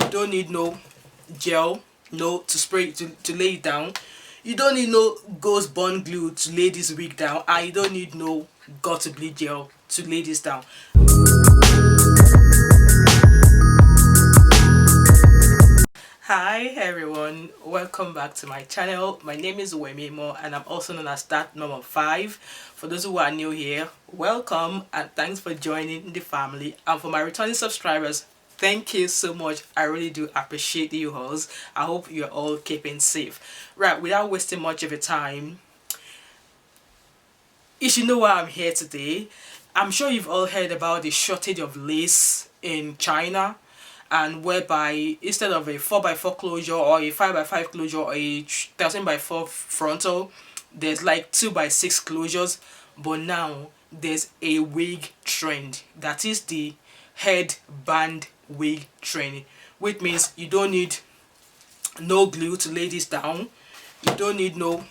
You don't need no gel, no to spray to lay it down. You don't need no ghost bond glue to lay this wig down, and you don't need no got to bleed gel to lay this down. Hi everyone, welcome back to my channel. My name is Joakim and I'm also known as that number 5. For those who are new here, welcome and thanks for joining the family. And for my returning subscribers, thank you so much. I really do appreciate you all. I hope you're all keeping safe. Right, without wasting much of your time, you should know why I'm here today. I'm sure you've all heard about the shortage of lace in China, and whereby instead of a 4x4 closure or a 5x5 closure or a 13x4 frontal, there's like 2x6 closures. But now there's a wig trend, that is the headband wig trend, which means you don't need no glue to lay this down. You don't need no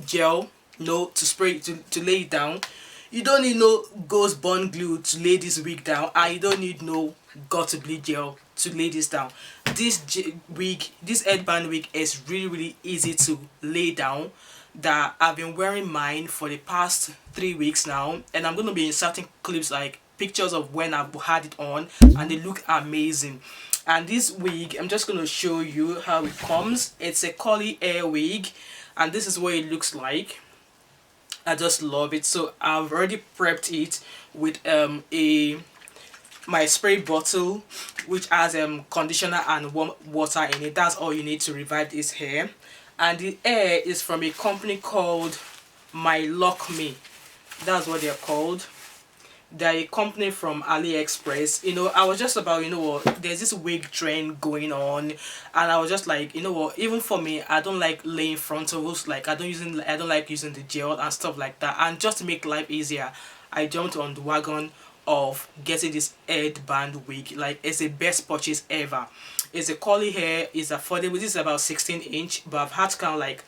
gel, no to spray to lay it down. You don't need no ghost bond glue to lay this wig down, and you don't need no got to bleed gel to lay this down. This headband wig is really easy to lay down. That I've been wearing mine for the past 3 weeks now, and I'm going to be inserting clips like pictures of when I've had it on, and they look amazing. And this wig, I'm just going to show you how it comes. It's a curly hair wig, and this is what it looks like. I just love it. So I've already prepped it with my spray bottle, which has conditioner and warm water in it. That's all you need to revive this hair. And the hair is from a company called mylockme. That's what they're called. They're a company from AliExpress. You know, I was just about, you know what, there's this wig trend going on, and I was just like, you know what, even for me, I don't like laying frontals. Like I don't like using the gel and stuff like that. And just to make life easier, I jumped on the wagon of getting this headband wig. Like, it's the best purchase ever. It's a curly hair, it's affordable. This is about 16 inch, but I've had to kind of like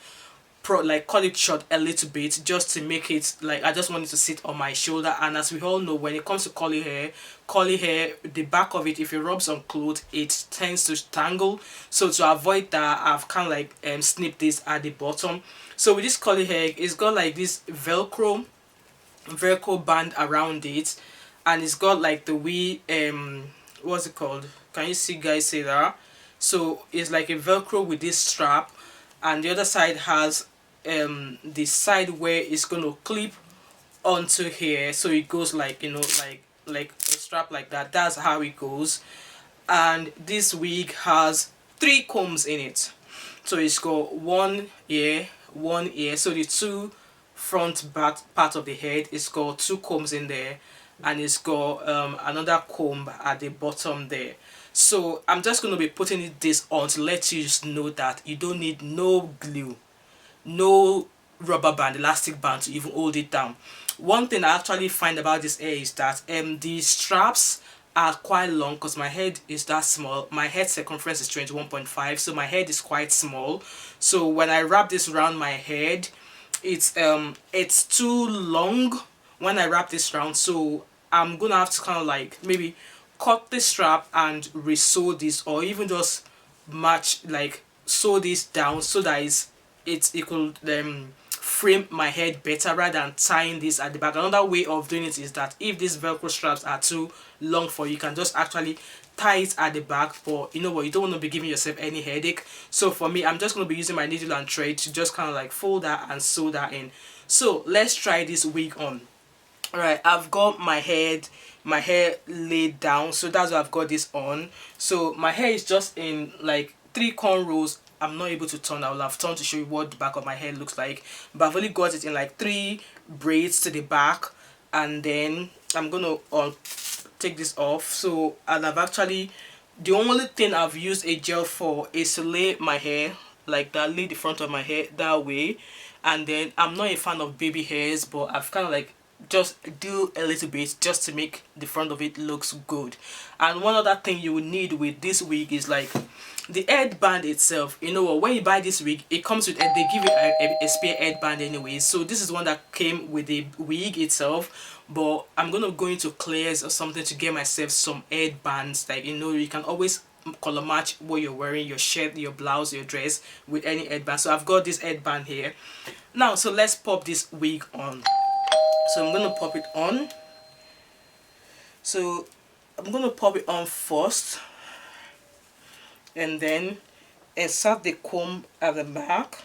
cut it short a little bit just to make it like, I just want it to sit on my shoulder. And as we all know, when it comes to curly hair, the back of it, if it rubs on clothes, it tends to tangle. So to avoid that, I've kind of like snipped this at the bottom. So with this curly hair, it's got like this velcro band around it, and it's got like the wee what's it called, can you see guys, say that? So it's like a velcro with this strap, and the other side has the side where it's going to clip onto here, so it goes like, you know, like a strap like that. That's how it goes. And this wig has 3 combs in it. So it's got one ear, so the two front back part of the head, it's got 2 combs in there, and it's got another comb at the bottom there. So I'm just going to be putting this on to let you just know that you don't need no glue, no rubber band, elastic band to even hold it down. One thing I actually find about this hair is that the straps are quite long, because my head is that small. My head circumference is 21.5, so my head is quite small. So when I wrap this around my head, it's too long when I wrap this around. So I'm gonna have to kind of like maybe cut the strap and re-sew this, or even just sew this down so that it could frame my head better rather than tying this at the back. Another way of doing it is that if these velcro straps are too long for you, you can just actually tie it at the back. But you know what, you don't want to be giving yourself any headache. So for me, I'm just going to be using my needle and thread to just kind of like fold that and sew that in. So let's try this wig on. Alright, I've got my hair laid down, so that's why I've got this on. So my hair is just in like 3 cornrows. I'm not able to turn. I will have turned to show you what the back of my hair looks like, but I've only got it in like 3 braids to the back. And then I'm gonna take this off. So, and I've actually, the only thing I've used a gel for is to lay my hair like that, lay the front of my hair that way. And then I'm not a fan of baby hairs, but I've kind of like just do a little bit just to make the front of it looks good. And one other thing you will need with this wig is like the headband itself. You know what, when you buy this wig, it comes with they give you a spare headband anyway. So this is one that came with the wig itself, but I'm gonna go into clears or something to get myself some headbands. Like, you know, you can always color match what you're wearing, your shirt, your blouse, your dress with any headband. So I've got this headband here now. So let's pop this wig on. So I'm gonna pop it on. So I'm gonna pop it on first, and then insert the comb at the back.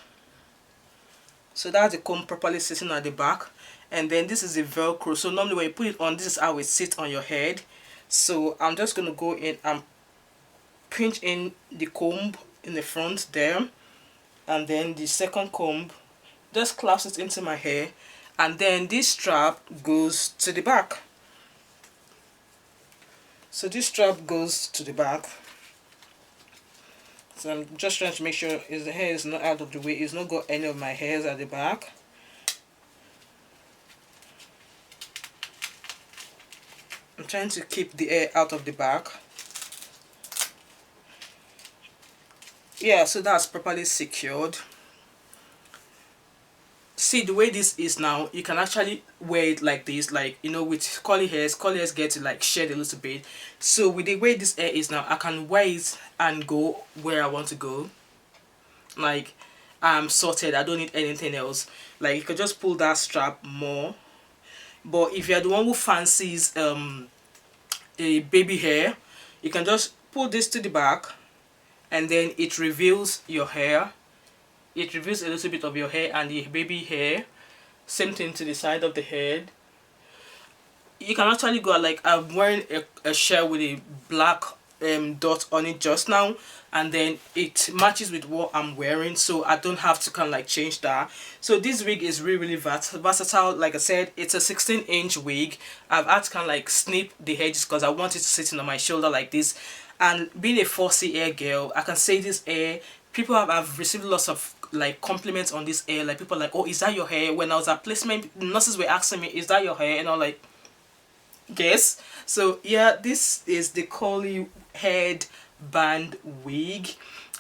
So that's the comb properly sitting at the back, and then this is the velcro. So normally when you put it on, this is how it sits on your head. So I'm just gonna go in and pinch in the comb in the front there, and then the second comb just clasp it into my hair, and then this strap goes to the back. So this strap goes to the back. So I'm just trying to make sure the hair is not out of the way. It's not got any of my hairs at the back. I'm trying to keep the hair out of the back. Yeah, so that's properly secured. See, the way this is now, you can actually wear it like this, like, you know, with curly hairs get to like shed a little bit. So with the way this hair is now, I can wear it and go where I want to go. Like, I'm sorted, I don't need anything else. Like, you can just pull that strap more. But if you're the one who fancies a baby hair, you can just pull this to the back, and then it reveals your hair. It reveals a little bit of your hair and the baby hair. Same thing to the side of the head. You can actually go like, I'm wearing a shirt with a black dot on it just now, and then it matches with what I'm wearing, so I don't have to kind of like change that. So this wig is really versatile. Like I said, it's a 16-inch wig. I've had to kind of like snip the edges because I want it to sit on my shoulder like this. And being a 4C hair girl, I can say this hair, people have received lots of like compliments on this hair. Like, people are like, oh, is that your hair? When I was at placement, nurses were asking me, is that your hair? And I'm like, yes. So yeah, this is the curly headband wig,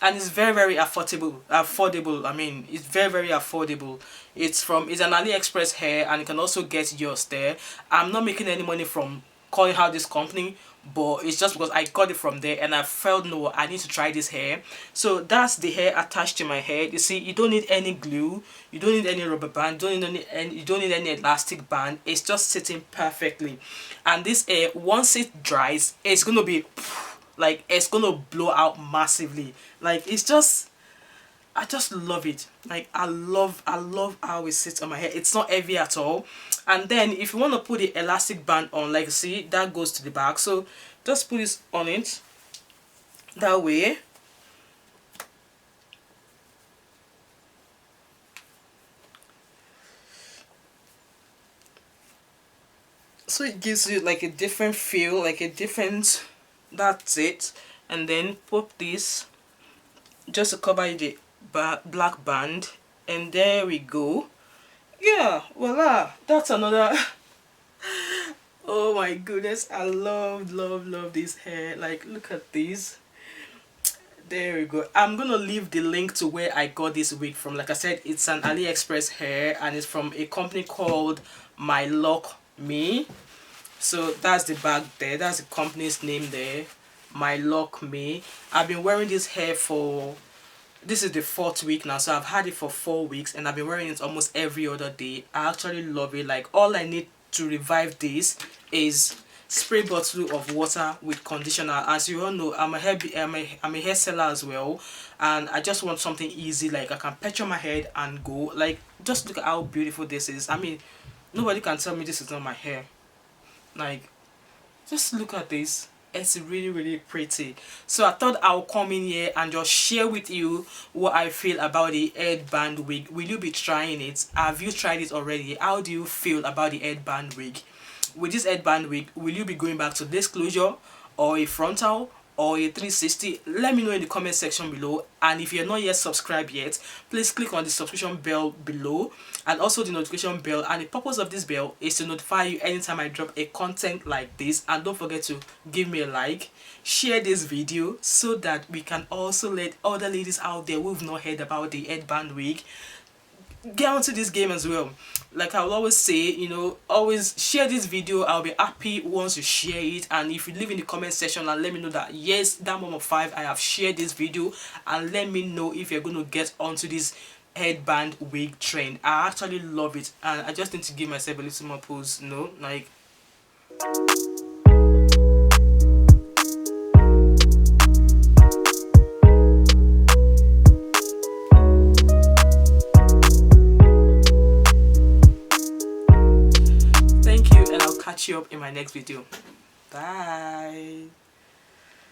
and it's very affordable. I mean, it's very affordable. It's an AliExpress hair, and you can also get yours there. I'm not making any money from calling out this company, but it's just because I got it from there and I felt, no, I need to try this hair. So that's the hair attached to my head. You see, you don't need any glue, you don't need any rubber band, you don't need any elastic band. It's just sitting perfectly. And this hair, once it dries, it's gonna be like, it's gonna blow out massively. Like, it's just, I just love it. Like, I love how it sits on my hair. It's not heavy at all. And then if you want to put the elastic band on, like, see, that goes to the back. So just put this on it that way. So it gives you like a different feel, like a different, that's it. And then pop this just to cover the black band, and there we go. Yeah, voila, that's another. Oh my goodness, I love this hair. Like, look at this. There we go. I'm gonna leave the link to where I got this wig from. Like I said, it's an AliExpress hair, and it's from a company called mylockme. So that's the bag there, that's the company's name there, mylockme. I've been wearing this hair for, this is the 4th week now, so I've had it for 4 weeks, and I've been wearing it almost every other day. I actually love it. Like, all I need to revive this is spray bottle of water with conditioner. As you all know, I'm a hair seller as well, and I just want something easy, like I can patch on my head and go. Like, just look at how beautiful this is. I mean, nobody can tell me this is not my hair. Like, just look at this. It's really pretty. So I thought I'll come in here and just share with you what I feel about the headband wig. Will you be trying it? Have you tried it already? How do you feel about the headband wig? With this headband wig, will you be going back to this closure, or a frontal, or a 360? Let me know in the comment section below. And if you're not yet subscribed yet, please click on the subscription bell below, and also the notification bell. And the purpose of this bell is to notify you anytime I drop a content like this. And don't forget to give me a like, share this video, so that we can also let other ladies out there who've not heard about the headband wig get onto this game as well. Like I will always say, you know, always share this video. I'll be happy once you share it, and if you leave in the comment section and let me know that yes, that mom of 5, I have shared this video, and let me know if you're going to get onto this headband wig trend. I actually love it, and I just need to give myself a little more pose, you know, like. Thank you, and I'll catch you up in my next video. Bye.